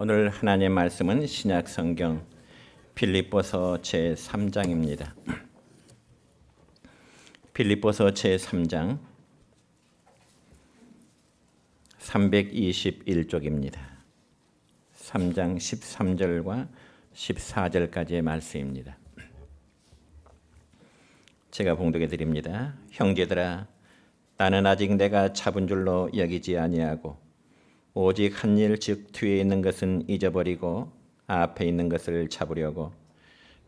오늘 하나님의 말씀은 신약 성경 빌립보서 제3장입니다. 빌립보서 제3장 321쪽입니다. 3장 13절과 14절까지의 말씀입니다. 제가 봉독해 드립니다. 형제들아, 나는 아직 내가 잡은 줄로 여기지 아니하고 오직 한 일, 즉 뒤에 있는 것은 잊어버리고 앞에 있는 것을 잡으려고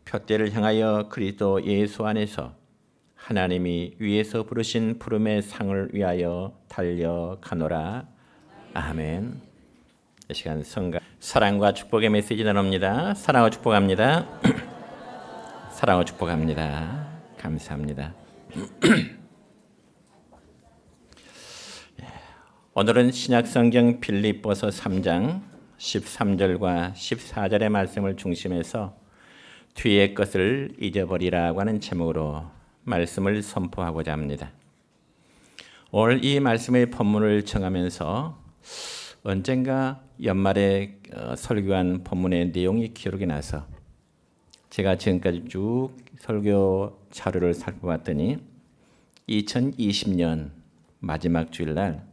표대를 향하여 그리스도 예수 안에서 하나님이 위에서 부르신 부름의 상을 위하여 달려가노라. 아멘. 이 시간 성가 사랑과 축복의 메시지 나눕니다. 사랑과 축복합니다. 사랑과 축복합니다. 감사합니다. 오늘은 신약성경 빌립보서 3장 13절과 14절의 말씀을 중심해서 뒤의 것을 잊어버리라고 하는 제목으로 말씀을 선포하고자 합니다. 오늘 이 말씀의 본문을 정하면서 언젠가 연말에 설교한 본문의 내용이 기억이 나서 제가 지금까지 쭉 설교 자료를 살펴봤더니 2020년 마지막 주일날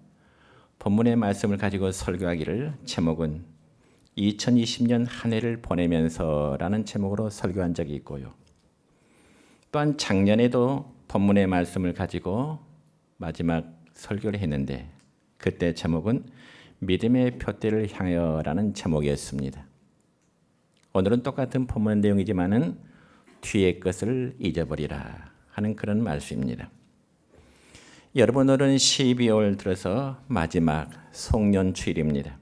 본문의 말씀을 가지고 설교하기를 제목은 2020년 한 해를 보내면서라는 제목으로 설교한 적이 있고요. 또한 작년에도 본문의 말씀을 가지고 마지막 설교를 했는데 그때 제목은 믿음의 표대를 향하여라는 제목이었습니다. 오늘은 똑같은 본문 내용이지만은 뒤의 것을 잊어버리라 하는 그런 말씀입니다. 여러분, 오늘은 12월 들어서 마지막 송년주일입니다.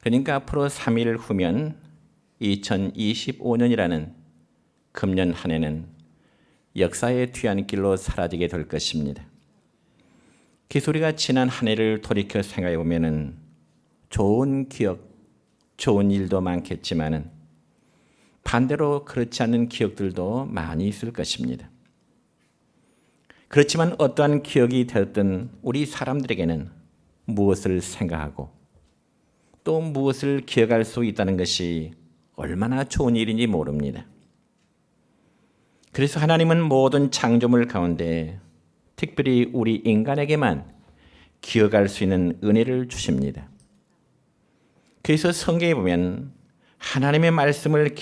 그러니까 앞으로 3일 후면 2025년이라는 금년 한 해는 역사의 뒤안길로 사라지게 될 것입니다. 기술이가 지난 한 해를 돌이켜 생각해 보면은 좋은 기억, 좋은 일도 많겠지만은 반대로 그렇지 않은 기억들도 많이 있을 것입니다. 그렇지만 어떠한 기억이 되었든 우리 사람들에게는 무엇을 생각하고 또 무엇을 기억할 수 있다는 것이 얼마나 좋은 일인지 모릅니다. 그래서 하나님은 모든 창조물 가운데 특별히 우리 인간에게만 기억할 수 있는 은혜를 주십니다. 그래서 성경에 보면 하나님의 말씀을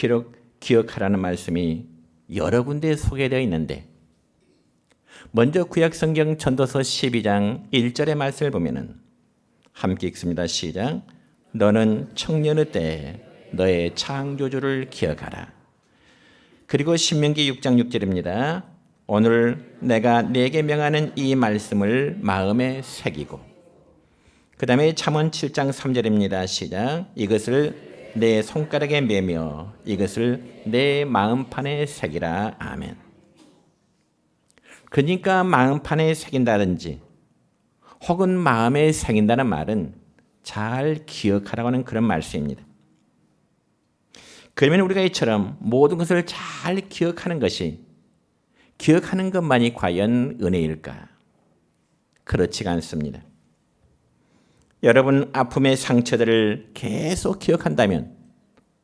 기억하라는 말씀이 여러 군데 소개되어 있는데 먼저 구약성경 전도서 12장 1절의 말씀을 보면은 함께 읽습니다. 시작. 너는 청년의 때에 너의 창조주를 기억하라. 그리고 신명기 6장 6절입니다. 오늘 내가 네게 명하는 이 말씀을 마음에 새기고, 그 다음에 잠언 7장 3절입니다. 시작. 이것을 내 손가락에 매며 이것을 내 마음판에 새기라. 아멘. 그러니까 마음판에 새긴다든지 혹은 마음에 새긴다는 말은 잘 기억하라고 하는 그런 말씀입니다. 그러면 우리가 이처럼 모든 것을 잘 기억하는 것만이 과연 은혜일까? 그렇지가 않습니다. 여러분, 아픔의 상처들을 계속 기억한다면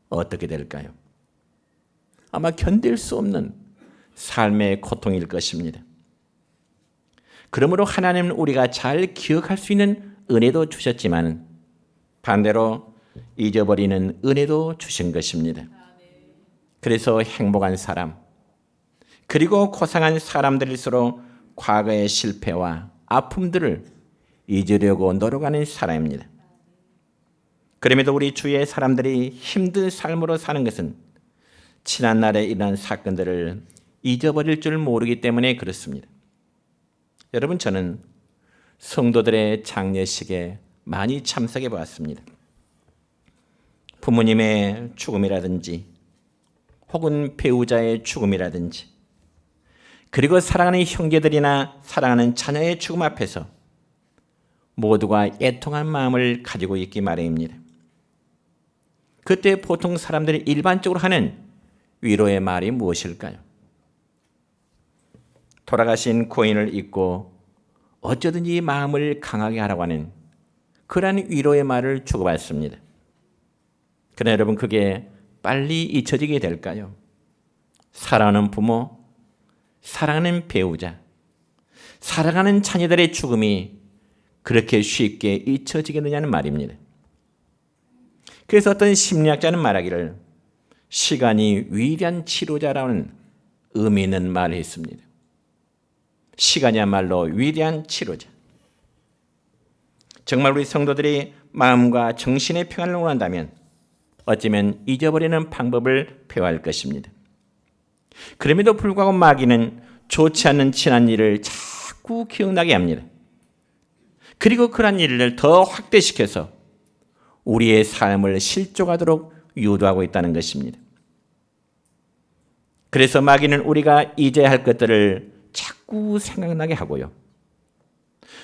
어떻게 될까요? 아마 견딜 수 없는 삶의 고통일 것입니다. 그러므로 하나님은 우리가 잘 기억할 수 있는 은혜도 주셨지만 반대로 잊어버리는 은혜도 주신 것입니다. 그래서 행복한 사람, 그리고 고상한 사람들일수록 과거의 실패와 아픔들을 잊으려고 노력하는 사람입니다. 그럼에도 우리 주위의 사람들이 힘든 삶으로 사는 것은 지난날에 일어난 사건들을 잊어버릴 줄 모르기 때문에 그렇습니다. 여러분, 저는 성도들의 장례식에 많이 참석해 보았습니다. 부모님의 죽음이라든지 혹은 배우자의 죽음이라든지 그리고 사랑하는 형제들이나 사랑하는 자녀의 죽음 앞에서 모두가 애통한 마음을 가지고 있기 마련입니다. 그때 보통 사람들이 일반적으로 하는 위로의 말이 무엇일까요? 돌아가신 고인을 잊고 어쩌든지 마음을 강하게 하라고 하는 그러한 위로의 말을 주고받습니다. 그러나 여러분, 그게 빨리 잊혀지게 될까요? 사랑하는 부모, 사랑하는 배우자, 사랑하는 자녀들의 죽음이 그렇게 쉽게 잊혀지겠느냐는 말입니다. 그래서 어떤 심리학자는 말하기를 시간이 위대한 치료자라는 의미 있는 말을 했습니다. 시간이야말로 위대한 치료자. 정말 우리 성도들이 마음과 정신의 평안을 원한다면 어쩌면 잊어버리는 방법을 배워야 할 것입니다. 그럼에도 불구하고 마귀는 좋지 않는 지난 일을 자꾸 기억나게 합니다. 그리고 그런 일을 더 확대시켜서 우리의 삶을 실족하도록 유도하고 있다는 것입니다. 그래서 마귀는 우리가 잊어야 할 것들을 자꾸 생각나게 하고요.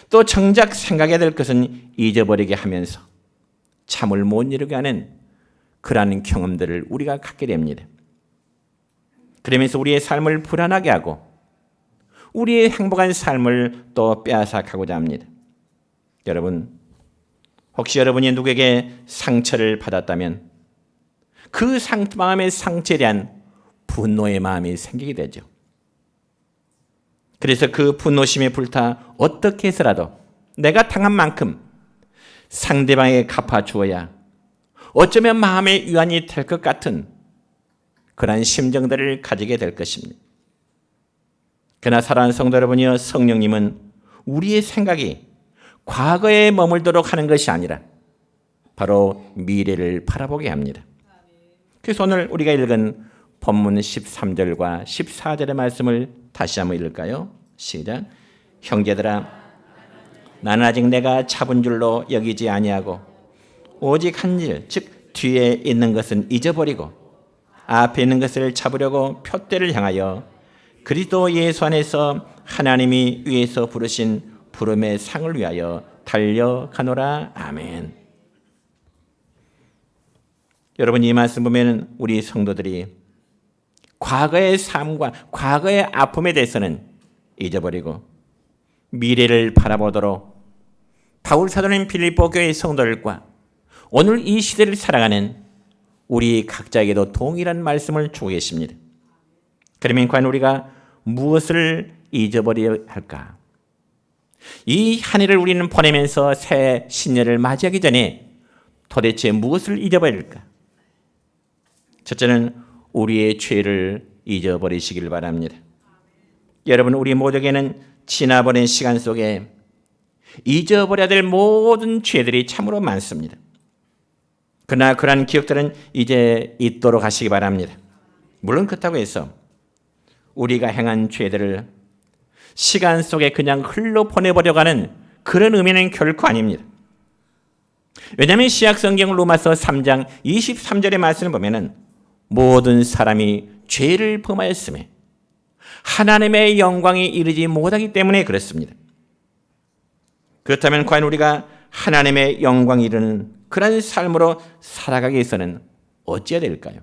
또 정작 생각해야 될 것은 잊어버리게 하면서 참을 못 이루게 하는 그러한 경험들을 우리가 갖게 됩니다. 그러면서 우리의 삶을 불안하게 하고 우리의 행복한 삶을 또 빼앗아가고자 합니다. 여러분, 혹시 여러분이 누구에게 상처를 받았다면 그 마음의 상처에 대한 분노의 마음이 생기게 되죠. 그래서 그 분노심에 불타 어떻게 해서라도 내가 당한 만큼 상대방에게 갚아주어야 어쩌면 마음의 위안이 될 것 같은 그러한 심정들을 가지게 될 것입니다. 그러나 사랑하는 성도 여러분이여, 성령님은 우리의 생각이 과거에 머물도록 하는 것이 아니라 바로 미래를 바라보게 합니다. 그래서 오늘 우리가 읽은 본문 13절과 14절의 말씀을 다시 한번 읽을까요? 시작. 형제들아, 나는 아직 내가 잡은 줄로 여기지 아니하고 오직 한 일, 즉 뒤에 있는 것은 잊어버리고 앞에 있는 것을 잡으려고 표대를 향하여 그리스도 예수 안에서 하나님이 위에서 부르신 부름의 상을 위하여 달려가노라. 아멘. 여러분, 이 말씀 보면 우리 성도들이 과거의 삶과 과거의 아픔에 대해서는 잊어버리고 미래를 바라보도록 바울 사도는 빌립보 교회의 성도들과 오늘 이 시대를 살아가는 우리 각자에게도 동일한 말씀을 주고 계십니다. 그러면 과연 우리가 무엇을 잊어버려야 할까? 이 한 해를 우리는 보내면서 새 신년을 맞이하기 전에 도대체 무엇을 잊어버릴까? 첫째는 우리의 죄를 잊어버리시길 바랍니다. 여러분, 우리 모두에게는 지나버린 시간 속에 잊어버려야 될 모든 죄들이 참으로 많습니다. 그러나 그러한 기억들은 이제 잊도록 하시기 바랍니다. 물론 그렇다고 해서 우리가 행한 죄들을 시간 속에 그냥 흘러 보내버려고 하는 그런 의미는 결코 아닙니다. 왜냐하면 신약성경 로마서 3장 23절의 말씀을 보면 모든 사람이 죄를 범하였음에 하나님의 영광이 이르지 못하기 때문에 그렇습니다. 그렇다면 과연 우리가 하나님의 영광이 이르는 그런 삶으로 살아가기 위해서는 어찌해야 될까요?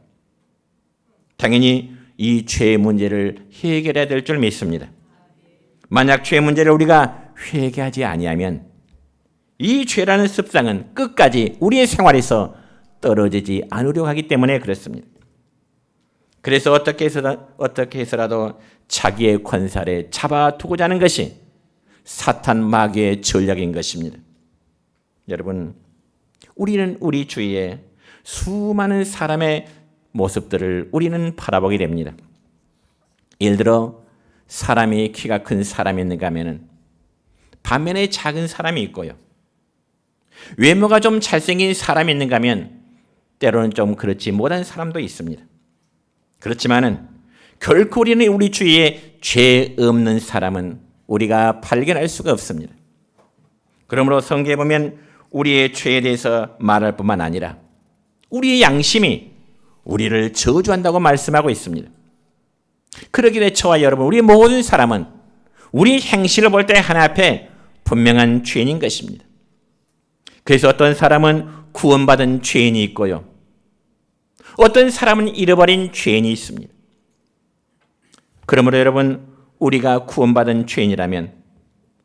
당연히 이 죄의 문제를 해결해야 될 줄 믿습니다. 만약 죄의 문제를 우리가 회개하지 아니하면 이 죄라는 습성은 끝까지 우리의 생활에서 떨어지지 않으려고 하기 때문에 그렇습니다. 그래서 어떻게 해서라도 자기의 권세를 잡아두고자 하는 것이 사탄 마귀의 전략인 것입니다. 여러분, 우리는 우리 주위에 수많은 사람의 모습들을 우리는 바라보게 됩니다. 예를 들어 사람이 키가 큰 사람이 있는가 하면 반면에 작은 사람이 있고요. 외모가 좀 잘생긴 사람이 있는가 하면 때로는 좀 그렇지 못한 사람도 있습니다. 그렇지만은 결코 우리는 우리 주위에 죄 없는 사람은 우리가 발견할 수가 없습니다. 그러므로 성경에 보면 우리의 죄에 대해서 말할 뿐만 아니라 우리의 양심이 우리를 저주한다고 말씀하고 있습니다. 그러기에 저와 여러분, 우리 모든 사람은 우리 행실을 볼 때 하나 앞에 분명한 죄인인 것입니다. 그래서 어떤 사람은 구원받은 죄인이 있고요. 어떤 사람은 잃어버린 죄인이 있습니다. 그러므로 여러분, 우리가 구원받은 죄인이라면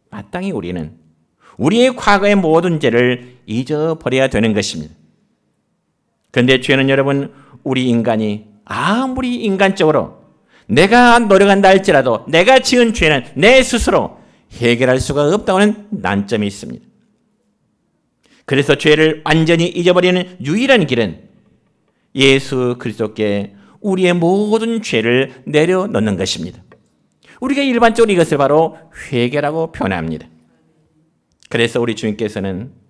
마땅히 우리는 우리의 과거의 모든 죄를 잊어버려야 되는 것입니다. 그런데 죄는 여러분, 우리 인간이 아무리 인간적으로 내가 노력한다 할지라도 내가 지은 죄는 내 스스로 해결할 수가 없다는 난점이 있습니다. 그래서 죄를 완전히 잊어버리는 유일한 길은 예수 그리스도께 우리의 모든 죄를 내려놓는 것입니다. 우리가 일반적으로 이것을 바로 회개라고 표현합니다. 그래서 우리 주님께서는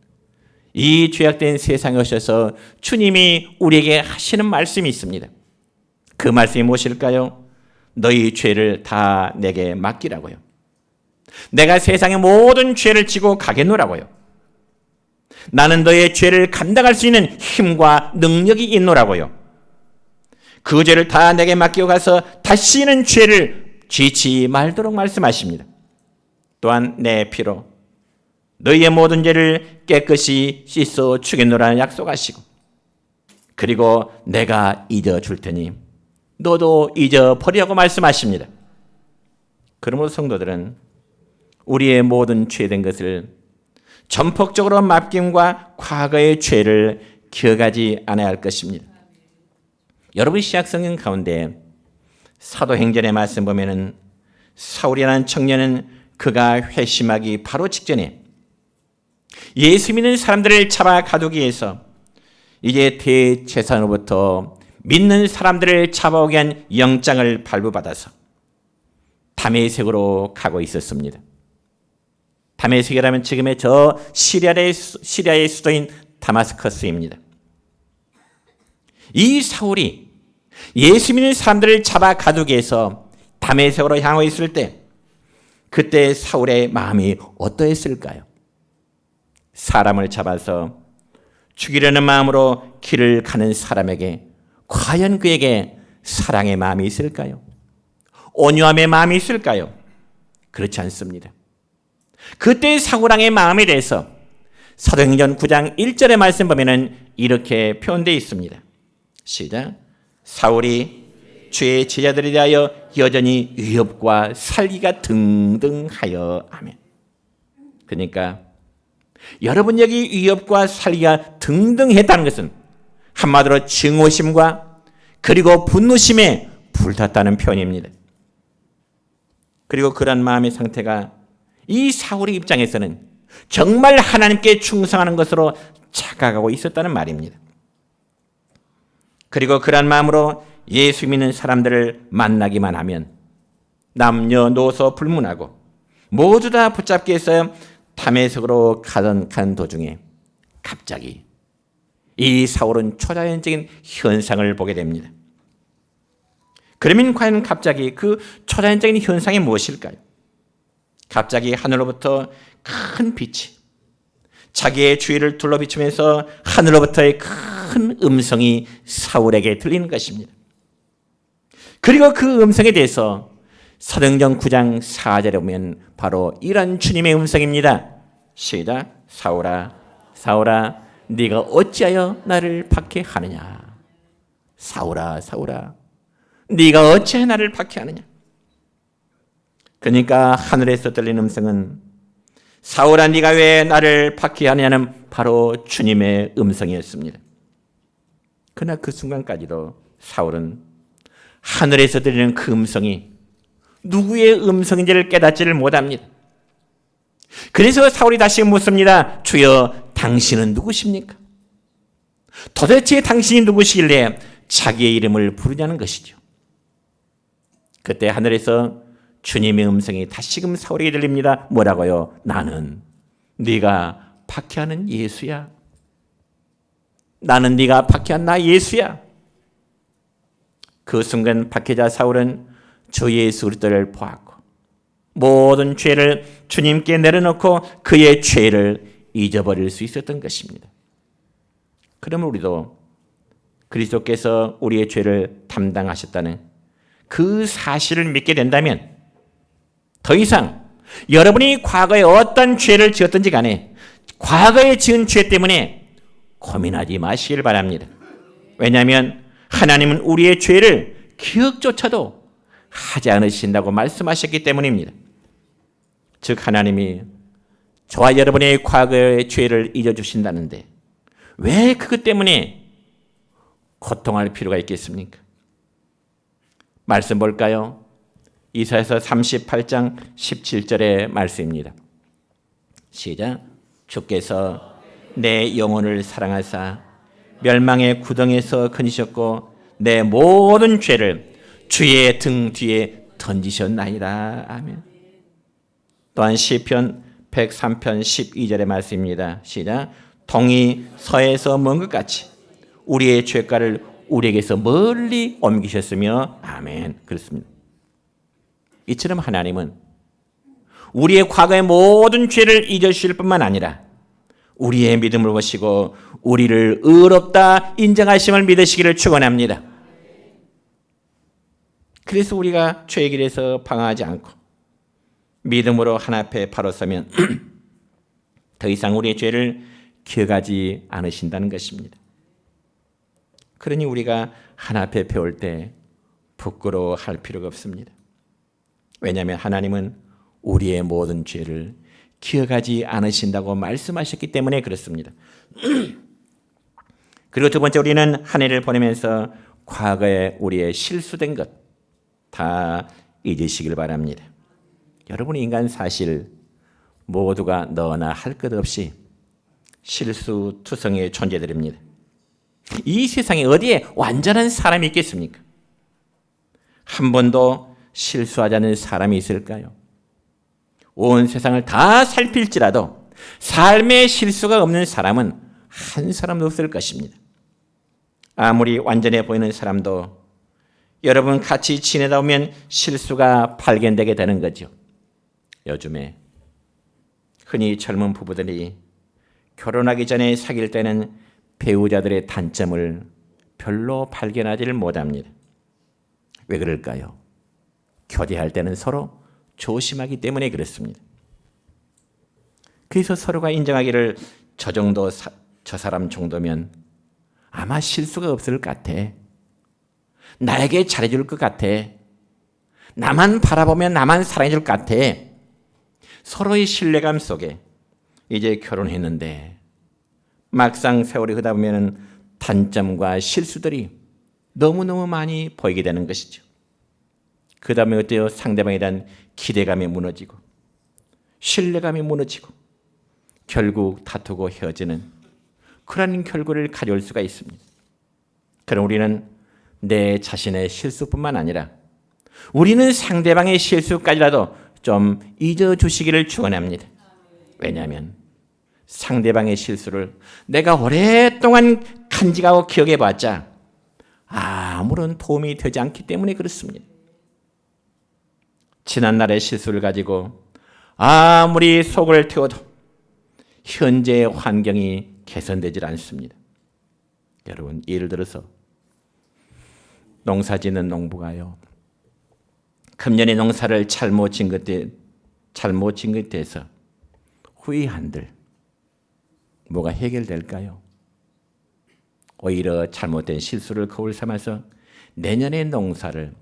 이 죄악된 세상에 오셔서 주님이 우리에게 하시는 말씀이 있습니다. 그 말씀이 무엇일까요? 너희 죄를 다 내게 맡기라고요. 내가 세상의 모든 죄를 지고 가겠노라고요. 나는 너의 죄를 감당할 수 있는 힘과 능력이 있노라고요. 그 죄를 다 내게 맡기고 가서 다시는 죄를 지지 말도록 말씀하십니다. 또한 내 피로 너희의 모든 죄를 깨끗이 씻어 주겠노라는 약속하시고, 그리고 내가 잊어줄 테니 너도 잊어버리라고 말씀하십니다. 그러므로 성도들은 우리의 모든 죄된 것을 전폭적으로 맡김과 과거의 죄를 기억하지 않아야 할 것입니다. 여러분, 신약성경 가운데 사도행전의 말씀 보면은 사울이라는 청년은 그가 회심하기 바로 직전에 예수 믿는 사람들을 잡아 가두기 위해서 이제 대제사장으로부터 믿는 사람들을 잡아오게 한 영장을 발부받아서 다메섹으로 가고 있었습니다. 다메섹이라면 지금의 저 시리아의 수도인 다마스커스입니다. 이 사울이 예수 믿는 사람들을 잡아 가두기 위해서 다메섹으로 향하고 있을 때 그때 사울의 마음이 어떠했을까요? 사람을 잡아서 죽이려는 마음으로 길을 가는 사람에게 과연 그에게 사랑의 마음이 있을까요? 온유함의 마음이 있을까요? 그렇지 않습니다. 그때 사울왕의 마음에 대해서 사도행전 9장 1절의 말씀 보면은 이렇게 표현되어 있습니다. 시작. 사울이 주의 제자들에 대하여 여전히 위협과 살기가 등등하여 하며. 그러니까 여러분, 여기 위협과 살기가 등등했다는 것은 한마디로 증오심과 그리고 분노심에 불탔다는 표현입니다. 그리고 그런 마음의 상태가 이 사울의 입장에서는 정말 하나님께 충성하는 것으로 착각하고 있었다는 말입니다. 그리고 그런 마음으로 예수 믿는 사람들을 만나기만 하면 남녀노소 불문하고 모두 다 붙잡기 위해서 다메섹으로 가던 도중에 갑자기 이 사울은 초자연적인 현상을 보게 됩니다. 그러면 과연 갑자기 그 초자연적인 현상이 무엇일까요? 갑자기 하늘로부터 큰 빛이 자기의 주위를 둘러비추면서 하늘로부터의 큰 음성이 사울에게 들리는 것입니다. 그리고 그 음성에 대해서 사도행전 9장 4절에 보면 바로 이런 주님의 음성입니다. 시작. 사울아, 사울아, 네가 어찌하여 나를 박해하느냐. 사울아, 사울아, 네가 어찌하여 나를 박해하느냐. 그러니까 하늘에서 들리는 음성은 사울아, 네가 왜 나를 박해하느냐는 바로 주님의 음성이었습니다. 그러나 그 순간까지도 사울은 하늘에서 들리는 그 음성이 누구의 음성인지를 깨닫지를 못합니다. 그래서 사울이 다시 묻습니다. 주여, 당신은 누구십니까? 도대체 당신이 누구시길래 자기의 이름을 부르냐는 것이죠. 그때 하늘에서 주님의 음성이 다시금 사울에게 들립니다. 뭐라고요? 나는 네가 박해하는 예수야. 나는 네가 박해한 나 예수야. 그 순간 박해자 사울은 주 예수 그리스도를 보았고 모든 죄를 주님께 내려놓고 그의 죄를 잊어버릴 수 있었던 것입니다. 그러면 우리도 그리스도께서 우리의 죄를 담당하셨다는 그 사실을 믿게 된다면 더 이상 여러분이 과거에 어떤 죄를 지었든지 간에 과거에 지은 죄 때문에 고민하지 마시길 바랍니다. 왜냐하면 하나님은 우리의 죄를 기억조차도 하지 않으신다고 말씀하셨기 때문입니다. 즉 하나님이 저와 여러분의 과거의 죄를 잊어주신다는데 왜 그것 때문에 고통할 필요가 있겠습니까? 말씀 볼까요? 이사야서 38장 17절의 말씀입니다. 시작. 주께서 내 영혼을 사랑하사 멸망의 구덩이에서 건지셨고 내 모든 죄를 주의 등 뒤에 던지셨나이다. 아멘. 또한 시편 103편 12절의 말씀입니다. 시작. 동이 서에서 먼 것 같이 우리의 죄가를 우리에게서 멀리 옮기셨으며 아멘. 그렇습니다. 이처럼 하나님은 우리의 과거의 모든 죄를 잊으실 뿐만 아니라 우리의 믿음을 보시고 우리를 의롭다 인정하심을 믿으시기를 축원합니다. 그래서 우리가 죄의 길에서 방황하지 않고 믿음으로 하나님 앞에 바로 서면 더 이상 우리의 죄를 기억하지 않으신다는 것입니다. 그러니 우리가 하나님 앞에 배울 때 부끄러워할 필요가 없습니다. 왜냐하면 하나님은 우리의 모든 죄를 기억하지 않으신다고 말씀하셨기 때문에 그렇습니다. 그리고 두 번째, 우리는 한 해를 보내면서 과거에 우리의 실수된 것 다 잊으시길 바랍니다. 여러분, 인간 사실 모두가 너나 할 것 없이 실수투성이의 존재들입니다. 이 세상에 어디에 완전한 사람이 있겠습니까? 한 번도 실수하지 않은 사람이 있을까요? 온 세상을 다 살필지라도 삶의 실수가 없는 사람은 한 사람도 없을 것입니다. 아무리 완전해 보이는 사람도 여러분 같이 지내다 보면 실수가 발견되게 되는 거죠. 요즘에 흔히 젊은 부부들이 결혼하기 전에 사귈 때는 배우자들의 단점을 별로 발견하지를 못합니다. 왜 그럴까요? 교제할 때는 서로 조심하기 때문에 그렇습니다. 그래서 서로가 인정하기를 저 정도, 저 사람 정도면 아마 실수가 없을 것 같아. 나에게 잘해줄 것 같아. 나만 바라보면 나만 사랑해줄 것 같아. 서로의 신뢰감 속에 이제 결혼했는데 막상 세월이 흐르다 보면 단점과 실수들이 너무너무 많이 보이게 되는 것이죠. 그 다음에 어때요? 상대방에 대한 기대감이 무너지고 신뢰감이 무너지고 결국 다투고 헤어지는 그런 결과를 가져올 수가 있습니다. 그럼 우리는 내 자신의 실수뿐만 아니라 우리는 상대방의 실수까지라도 좀 잊어주시기를 축원합니다. 왜냐하면 상대방의 실수를 내가 오랫동안 간직하고 기억해봤자 아무런 도움이 되지 않기 때문에 그렇습니다. 지난날의 실수를 가지고 아무리 속을 태워도 현재의 환경이 개선되질 않습니다. 여러분, 예를 들어서 농사 짓는 농부가요, 금년에 농사를 잘못 진 것에 대해서 후회한들 뭐가 해결될까요? 오히려 잘못된 실수를 거울 삼아서 내년의 농사를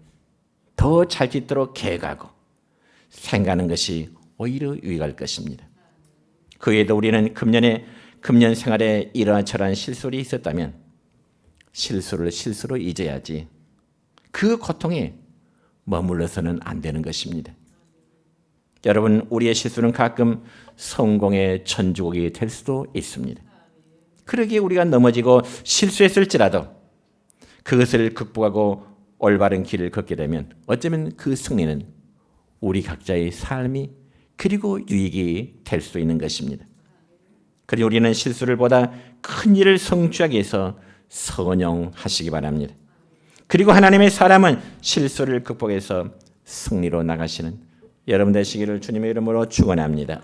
더 잘 짓도록 계획하고 생각하는 것이 오히려 유익할 것입니다. 그 외에도 우리는 금년 생활에 이러저러한 실수가 있었다면 실수를 실수로 잊어야지 그 고통에 머물러서는 안 되는 것입니다. 여러분, 우리의 실수는 가끔 성공의 전주곡이 될 수도 있습니다. 그러기에 우리가 넘어지고 실수했을지라도 그것을 극복하고 올바른 길을 걷게 되면 어쩌면 그 승리는 우리 각자의 삶이 그리고 유익이 될 수 있는 것입니다. 그리고 우리는 실수를 보다 큰 일을 성취하기 위해서 선용하시기 바랍니다. 그리고 하나님의 사람은 실수를 극복해서 승리로 나가시는 여러분 되시기를 주님의 이름으로 축원합니다.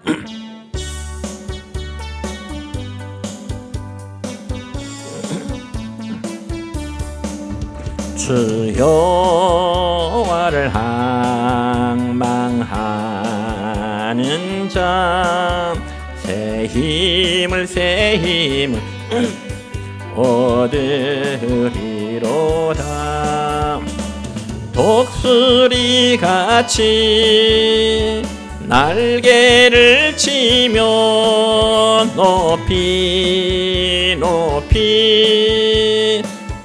주 여호와를 항망하는 자 새 힘을 얻으리로다. 독수리 같이 날개를 치며 높이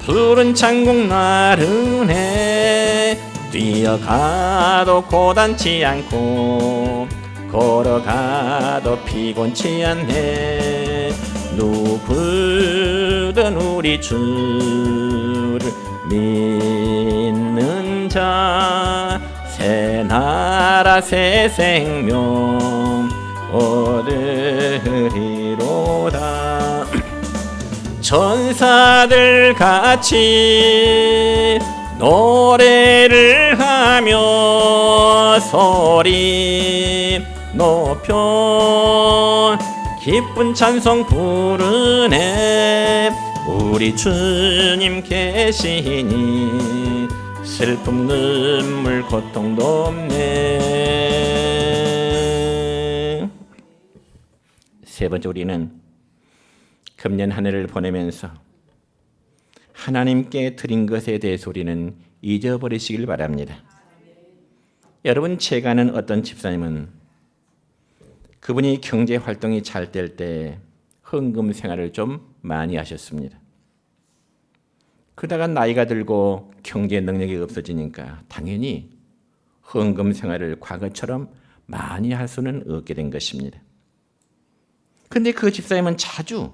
푸른 창공 나르네. 뛰어가도 고단치 않고 걸어가도 피곤치 않네. 누구든 우리 주를 믿는 자 새 나라 새 생명 얻으리로다. 천사들 같이 노래를 하며 소리 높여 기쁜 찬송 부르네. 우리 주님 계시니 슬픔 눈물 고통도 없네. 세 번째, 우리는 금년 한 해를 보내면서 하나님께 드린 것에 대해서 우리는 잊어버리시길 바랍니다. 여러분, 제가 아는 어떤 집사님은 그분이 경제 활동이 잘 될 때 헌금 생활을 좀 많이 하셨습니다. 그러다가 나이가 들고 경제 능력이 없어지니까 당연히 헌금 생활을 과거처럼 많이 할 수는 없게 된 것입니다. 그런데 그 집사님은 자주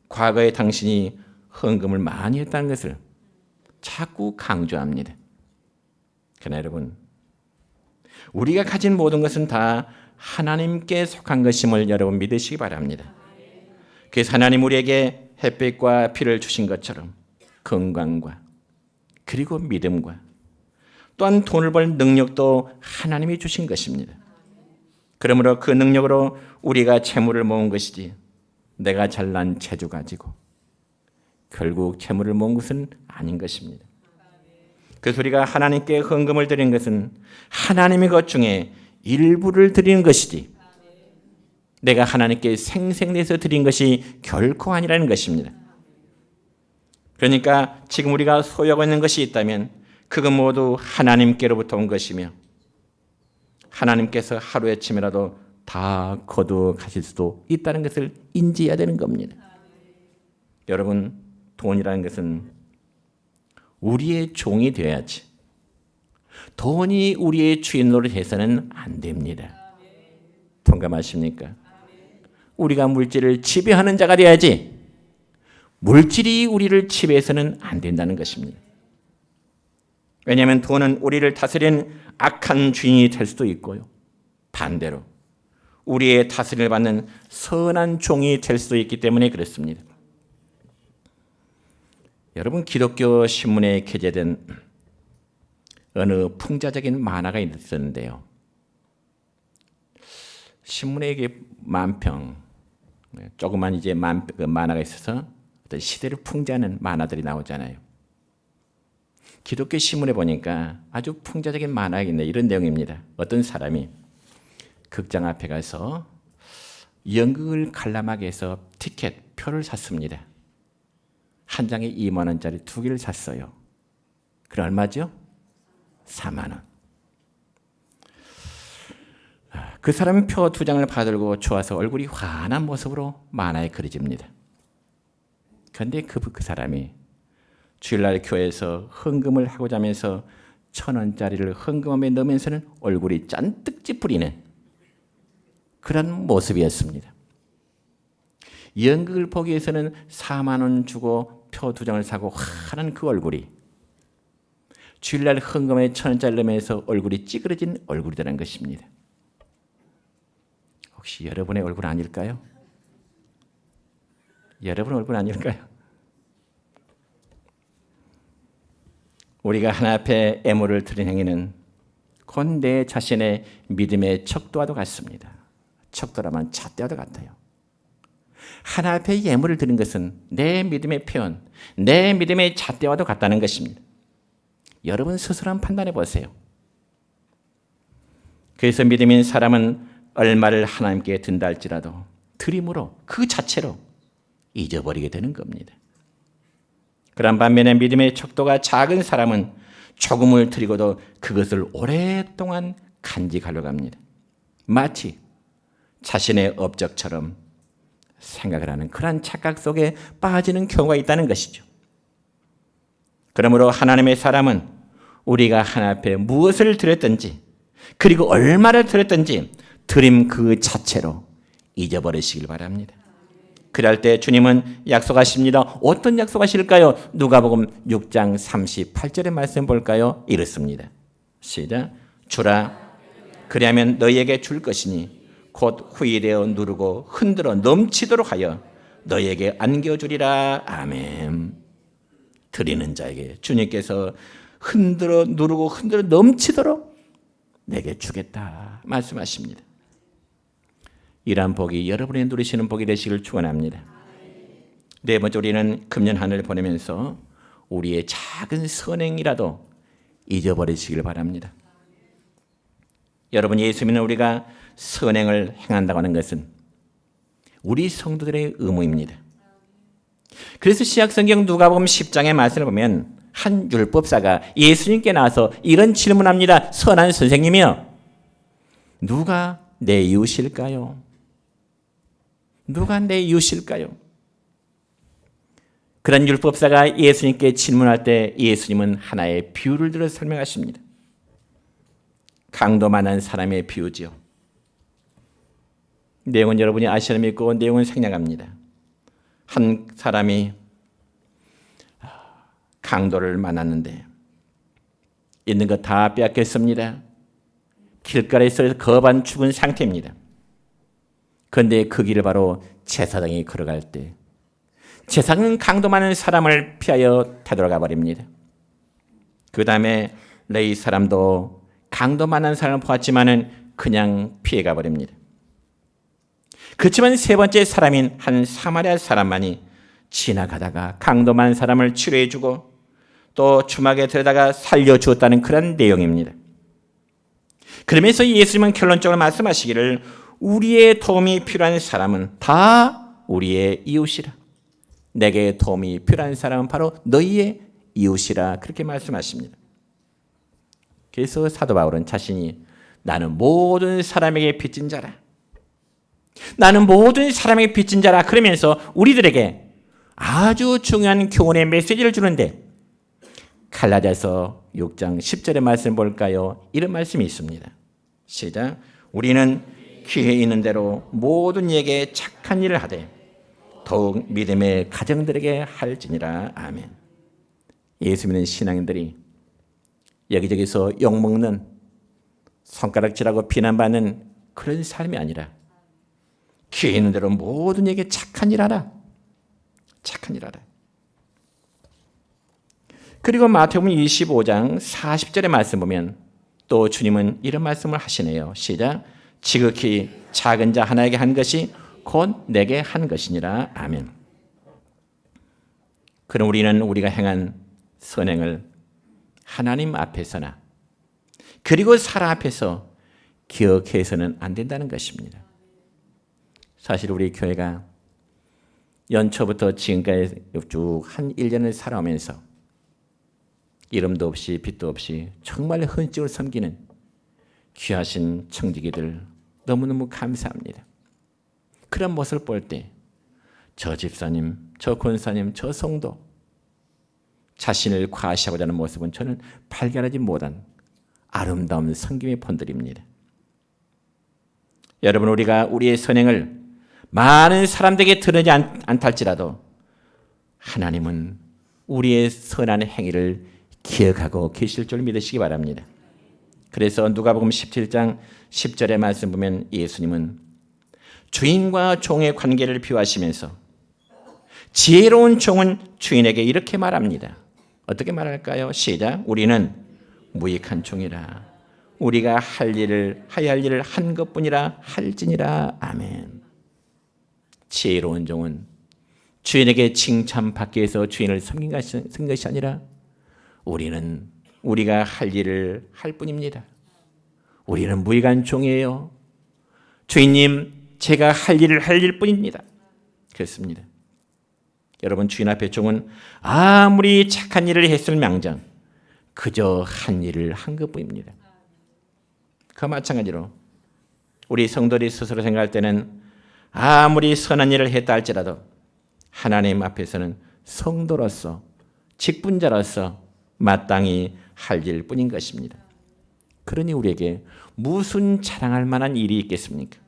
과거에 당신이 헌금을 많이 했다는 것을 자꾸 강조합니다. 그러나 여러분, 우리가 가진 모든 것은 다 하나님께 속한 것임을 여러분 믿으시기 바랍니다. 그래서 하나님 우리에게 햇빛과 비를 주신 것처럼 건강과 그리고 믿음과 또한 돈을 벌 능력도 하나님이 주신 것입니다. 그러므로 그 능력으로 우리가 재물을 모은 것이지 내가 잘난 재주 가지고 결국 재물을 모은 것은 아닌 것입니다. 그래서 우리가 하나님께 헌금을 드리는 것은 하나님의 것 중에 일부를 드리는 것이지 내가 하나님께 생생내서 드린 것이 결코 아니라는 것입니다. 그러니까 지금 우리가 소유하고 있는 것이 있다면 그것 모두 하나님께로부터 온 것이며 하나님께서 하루아침이라도 다 거두어 가실 수도 있다는 것을 인지해야 되는 겁니다. 여러분, 돈이라는 것은 우리의 종이 되어야지 돈이 우리의 주인으로 해서는 안 됩니다. 동감하십니까? 우리가 물질을 지배하는 자가 되어야지 물질이 우리를 지배해서는 안 된다는 것입니다. 왜냐하면 돈은 우리를 다스리는 악한 주인이 될 수도 있고요. 반대로 우리의 다스림을 받는 선한 종이 될 수도 있기 때문에 그렇습니다. 여러분, 기독교 신문에 게재된 어느 풍자적인 만화가 있었는데요. 신문에 이게 만평, 조그만 이제 만화가 있어서 어떤 시대를 풍자하는 만화들이 나오잖아요. 기독교 신문에 보니까 아주 풍자적인 만화가 있네. 이런 내용입니다. 어떤 사람이 극장 앞에 가서 연극을 관람하기 위해서 티켓, 표를 샀습니다. 한 장에 2만 원짜리 2개를 샀어요. 그럼 얼마죠? 4만 원. 그 사람은 표 2장을 받들고 좋아서 얼굴이 환한 모습으로 만화에 그려집니다. 그런데 그 사람이 주일날 교회에서 헌금을 하고자 하면서 1,000원짜리를 헌금함에 넣으면서는 얼굴이 잔뜩 찌푸리는 그런 모습이었습니다. 연극을 보기 위해서는 4만 원 주고 표 2장을 사고 환한 그 얼굴이 주일날 헌금에 1,000원짜리 넣으면서 얼굴이 찌그러진 얼굴이라는 것입니다. 혹시 여러분의 얼굴 아닐까요? 여러분 얼굴 아닐까요? 우리가 하나 앞에 애물을 드린 행위는 곧 내 자신의 믿음의 척도와도 같습니다. 척도라면 잣대와도 같아요. 하나 앞에 예물을 드린 것은 내 믿음의 표현, 내 믿음의 잣대와도 같다는 것입니다. 여러분 스스로 한번 판단해 보세요. 그래서 믿음인 사람은 얼마를 하나님께 든다 할지라도 드림으로 그 자체로 잊어버리게 되는 겁니다. 그런 반면에 믿음의 척도가 작은 사람은 조금을 드리고도 그것을 오랫동안 간직하려고 합니다. 마치 자신의 업적처럼 생각을 하는 그런 착각 속에 빠지는 경우가 있다는 것이죠. 그러므로 하나님의 사람은 우리가 하나님 앞에 무엇을 드렸든지 그리고 얼마를 드렸든지 드림 그 자체로 잊어버리시길 바랍니다. 그럴 때 주님은 약속하십니다. 어떤 약속하실까요? 누가복음 6장 38절의 말씀 볼까요? 이렇습니다. 시작. 주라 그리하면 너희에게 줄 것이니 곧 후일되어 누르고 흔들어 넘치도록 하여 너희에게 안겨주리라. 아멘. 드리는 자에게 주님께서 흔들어 누르고 흔들어 넘치도록 내게 주겠다 말씀하십니다. 이러한 복이 여러분이 누리시는 복이 되시길 축원합니다. 네 번째, 우리는 금년 한 해를 보내면서 우리의 작은 선행이라도 잊어버리시길 바랍니다. 여러분, 예수 믿는 우리가 선행을 행한다고 하는 것은 우리 성도들의 의무입니다. 그래서 신약성경 누가복음 10장의 말씀을 보면 한 율법사가 예수님께 나와서 이런 질문합니다. 선한 선생님이여, 누가 내 이웃일까요? 누가 내 이웃일까요? 그런 율법사가 예수님께 질문할 때 예수님은 하나의 비유를 들어 설명하십니다. 강도 많은 사람의 비유지요. 내용은 여러분이 아시는 믿고 내용은 생략합니다. 한 사람이 강도를 만났는데 있는 것 다 빼앗겼습니다. 길가에서 거반 죽은 상태입니다. 그런데 그 길을 바로 제사장이 걸어갈 때 제사장은 강도 많은 사람을 피하여 되돌아가 버립니다. 그 다음에 레위 사람도 강도 많은 사람을 보았지만은 그냥 피해가 버립니다. 그렇지만 세 번째 사람인 한 사마리아 사람만이 지나가다가 강도 많은 사람을 치료해주고 또 주막에 들여다가 살려주었다는 그런 내용입니다. 그러면서 예수님은 결론적으로 말씀하시기를 우리의 도움이 필요한 사람은 다 우리의 이웃이라. 내게 도움이 필요한 사람은 바로 너희의 이웃이라 그렇게 말씀하십니다. 그래서 사도 바울은 자신이 나는 모든 사람에게 빚진 자라. 나는 모든 사람에게 빚진 자라 그러면서 우리들에게 아주 중요한 교훈의 메시지를 주는데 갈라디아서 6장 10절의 말씀 볼까요? 이런 말씀이 있습니다. 시작. 우리는 기회 있는 대로 모든 이에게 착한 일을 하되 더욱 믿음의 가정들에게 할지니라. 아멘. 예수 믿는 신앙인들이 여기저기서 욕먹는 손가락질하고 비난받는 그런 삶이 아니라 기회 있는 대로 모든 이에게 착한 일 하라. 착한 일 하라. 그리고 마태복음 25장 40절의 말씀 보면 또 주님은 이런 말씀을 하시네요. 시작. 지극히 작은 자 하나에게 한 것이 곧 내게 한 것이니라. 아멘. 그럼 우리는 우리가 행한 선행을 하나님 앞에서나 그리고 사람 앞에서 기억해서는 안 된다는 것입니다. 사실 우리 교회가 연초부터 지금까지 쭉 한 1년을 살아오면서 이름도 없이 빛도 없이 정말 헌증을 섬기는 귀하신 청지기들 너무너무 감사합니다. 그런 모습을 볼 때 저 집사님, 저 권사님, 저 성도 자신을 과시하고자 하는 모습은 저는 발견하지 못한 아름다운 섬김의 본들입니다. 여러분, 우리가 우리의 선행을 많은 사람들에게 드러내지 않달지라도 하나님은 우리의 선한 행위를 기억하고 계실 줄 믿으시기 바랍니다. 그래서 누가복음 17장 10절의 말씀 보면 예수님은 주인과 종의 관계를 비유하시면서 지혜로운 종은 주인에게 이렇게 말합니다. 어떻게 말할까요? 시작. 우리는 무익한 종이라. 우리가 해야 할 일을 한 것뿐이라 할지니라. 아멘. 지혜로운 종은 주인에게 칭찬받기 위해서 주인을 섬긴 것이 아니라 우리는 우리가 할 일을 할 뿐입니다. 우리는 무익한 종이에요. 주인님, 제가 할 일을 할 일 뿐입니다. 그렇습니다. 여러분, 주인 앞에 종은 아무리 착한 일을 했을 망정 그저 한 일을 한 것뿐입니다. 그와 마찬가지로 우리 성도들이 스스로 생각할 때는 아무리 선한 일을 했다 할지라도 하나님 앞에서는 성도로서 직분자로서 마땅히 할 일뿐인 것입니다. 그러니 우리에게 무슨 자랑할 만한 일이 있겠습니까?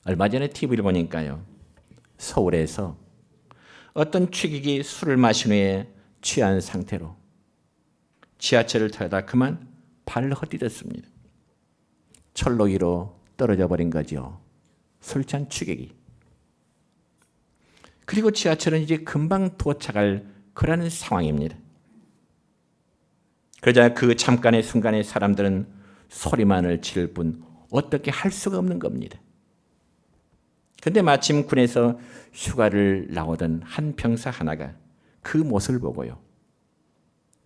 얼마 전에 TV를 보니까요, 서울에서 어떤 취객이 술을 마신 후에 취한 상태로 지하철을 타다 그만 발을 헛디뎠습니다. 철로 위로 떨어져 버린 거죠. 술 취한 취객이. 그리고 지하철은 이제 금방 도착할 그러는 상황입니다. 그러자 그 잠깐의 순간에 사람들은 소리만을 지를 뿐 어떻게 할 수가 없는 겁니다. 그런데 마침 군에서 휴가를 나오던 한 병사 하나가 그 모습을 보고요,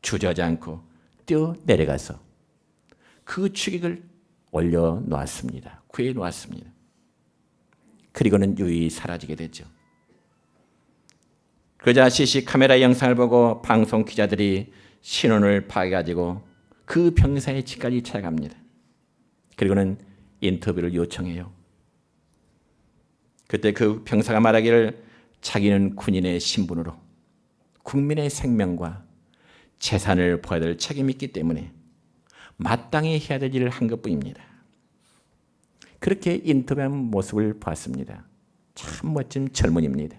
주저하지 않고 뛰어 내려가서 그 취객을 올려놓았습니다. 구해 놓았습니다. 그리고는 유유히 사라지게 됐죠. 그러자 CC 카메라 영상을 보고 방송 기자들이 신원을 파악해가지고 그 병사의 집까지 찾아갑니다. 그리고는 인터뷰를 요청해요. 그때 그 병사가 말하기를 자기는 군인의 신분으로 국민의 생명과 재산을 보호해야 될 책임이 있기 때문에 마땅히 해야 될 일을 한 것뿐입니다. 그렇게 인터뷰한 모습을 보았습니다. 참 멋진 젊은이입니다.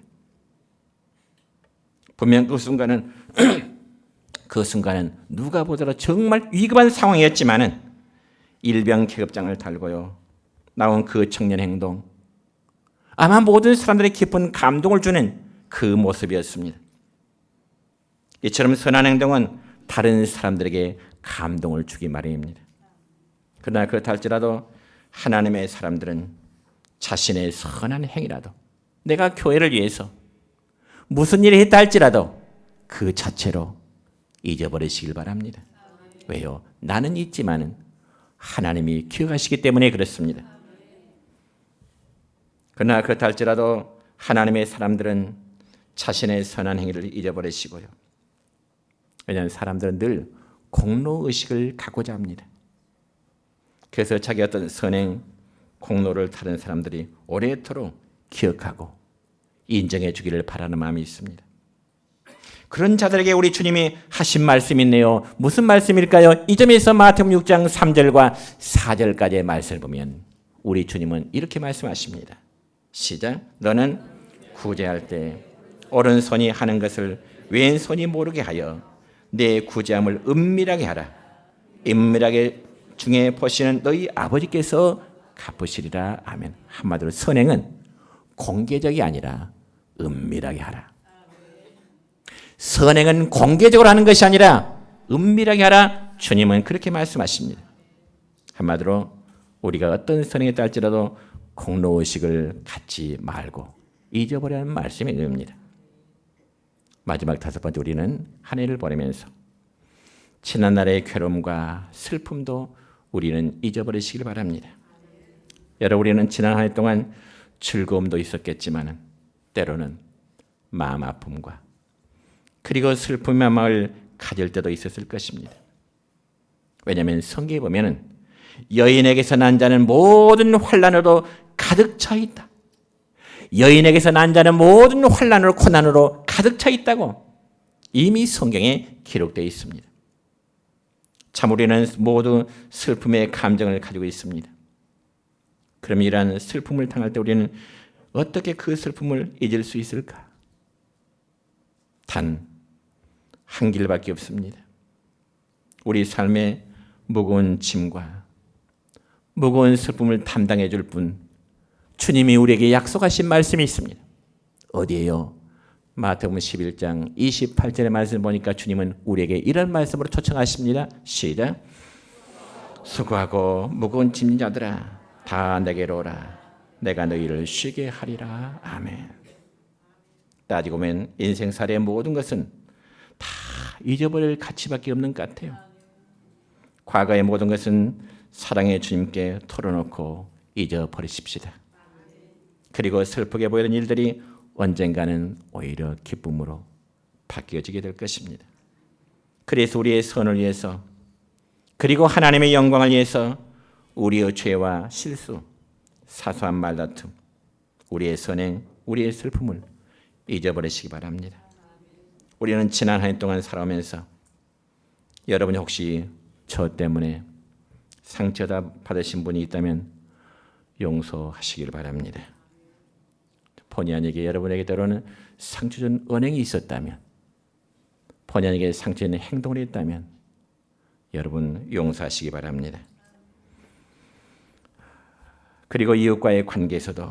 분명 그 순간은 그 순간은 누가 보더라도 정말 위급한 상황이었지만은 일병 계급장을 달고요 나온 그 청년 행동, 아마 모든 사람들의 깊은 감동을 주는 그 모습이었습니다. 이처럼 선한 행동은 다른 사람들에게 감동을 주기 마련입니다. 그러나 그렇다 할지라도 하나님의 사람들은 자신의 선한 행위라도, 내가 교회를 위해서 무슨 일을 했다 할지라도 그 자체로 잊어버리시길 바랍니다. 왜요? 나는 잊지만은 하나님이 기억하시기 때문에 그렇습니다. 그러나 그렇다 할지라도 하나님의 사람들은 자신의 선한 행위를 잊어버리시고요. 왜냐하면 사람들은 늘 공로의식을 갖고자 합니다. 그래서 자기 어떤 선행, 공로를 다른 사람들이 오래도록 기억하고 인정해 주기를 바라는 마음이 있습니다. 그런 자들에게 우리 주님이 하신 말씀이 있네요. 무슨 말씀일까요? 이 점에서 마태복음 6장 3절과 4절까지의 말씀을 보면 우리 주님은 이렇게 말씀하십니다. 시작. 너는 구제할 때 오른손이 하는 것을 왼손이 모르게 하여 내 구제함을 은밀하게 하라. 은밀하게 중에 보시는 너희 아버지께서 갚으시리라. 아멘. 한마디로 선행은 공개적이 아니라 은밀하게 하라. 선행은 공개적으로 하는 것이 아니라 은밀하게 하라. 주님은 그렇게 말씀하십니다. 한마디로 우리가 어떤 선행에 따를지라도 공로의식을 갖지 말고 잊어버리는 말씀이 의미입니다. 마지막 5번째, 우리는 한 해를 보내면서 지난날의 괴로움과 슬픔도 우리는 잊어버리시길 바랍니다. 여러분, 우리는 지난 한 해 동안 즐거움도 있었겠지만 때로는 마음 아픔과 그리고 슬픔의 마음을 가질 때도 있었을 것입니다. 왜냐하면 성경에 보면 여인에게서 난 자는 모든 환난으로 가득 차 있다. 여인에게서 난 자는 모든 환난으로, 고난으로 가득 차 있다고 이미 성경에 기록되어 있습니다. 참 우리는 모두 슬픔의 감정을 가지고 있습니다. 그럼 이러한 슬픔을 당할 때 우리는 어떻게 그 슬픔을 잊을 수 있을까? 단 한 길밖에 없습니다. 우리 삶의 무거운 짐과 무거운 슬픔을 담당해 줄 분, 주님이 우리에게 약속하신 말씀이 있습니다. 어디에요? 마태복음 11장 28절의 말씀을 보니까 주님은 우리에게 이런 말씀으로 초청하십니다. 시작. 수고하고 무거운 짐진 자들아 다 내게로 오라. 내가 너희를 쉬게 하리라. 아멘. 따지고 보면 인생살이의 모든 것은 다 잊어버릴 가치밖에 없는 것 같아요. 과거의 모든 것은 사랑의 주님께 털어놓고 잊어버리십시다. 그리고 슬프게 보이는 일들이 언젠가는 오히려 기쁨으로 바뀌어지게 될 것입니다. 그래서 우리의 선을 위해서 그리고 하나님의 영광을 위해서 우리의 죄와 실수, 사소한 말다툼, 우리의 선행, 우리의 슬픔을 잊어버리시기 바랍니다. 우리는 지난 한 해 동안 살아오면서 여러분이 혹시 저 때문에 상처 받으신 분이 있다면 용서하시길 바랍니다. 본의 아니게 여러분에게 때로는 상처 준 언행이 있었다면, 본의 아니게 상처 있는 행동을 했다면 여러분 용서하시기 바랍니다. 그리고 이웃과의 관계에서도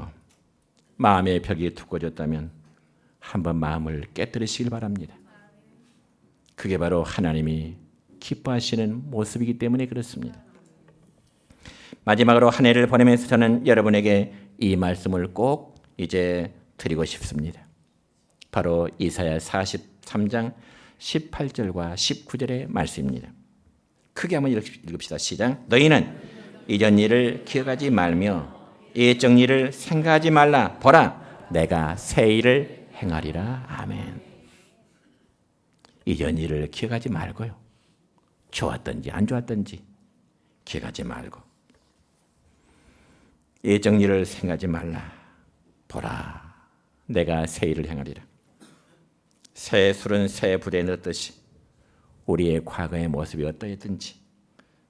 마음의 벽이 두꺼워졌다면 한번 마음을 깨뜨리시길 바랍니다. 그게 바로 하나님이 기뻐하시는 모습이기 때문에 그렇습니다. 마지막으로 한 해를 보내면서 저는 여러분에게 이 말씀을 꼭 이제 드리고 싶습니다. 바로 이사야 43장 18절과 19절의 말씀입니다. 크게 한번 읽읍시다. 시작. 너희는 이전 일을 기억하지 말며 옛적 일을 생각하지 말라. 보라, 내가 새 일을 행하리라. 아멘. 이전 일을 기억하지 말고요. 좋았든지 안 좋았든지 기억하지 말고 옛적 일을 생각하지 말라. 보라, 내가 새 일을 행하리라. 새 술은 새 부대에 넣듯이 우리의 과거의 모습이 어떠했든지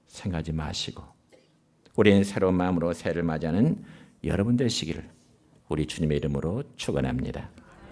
생각하지 마시고 우리는 새로운 마음으로 새해를 맞이하는 여러분 되시기를 우리 주님의 이름으로 축원합니다.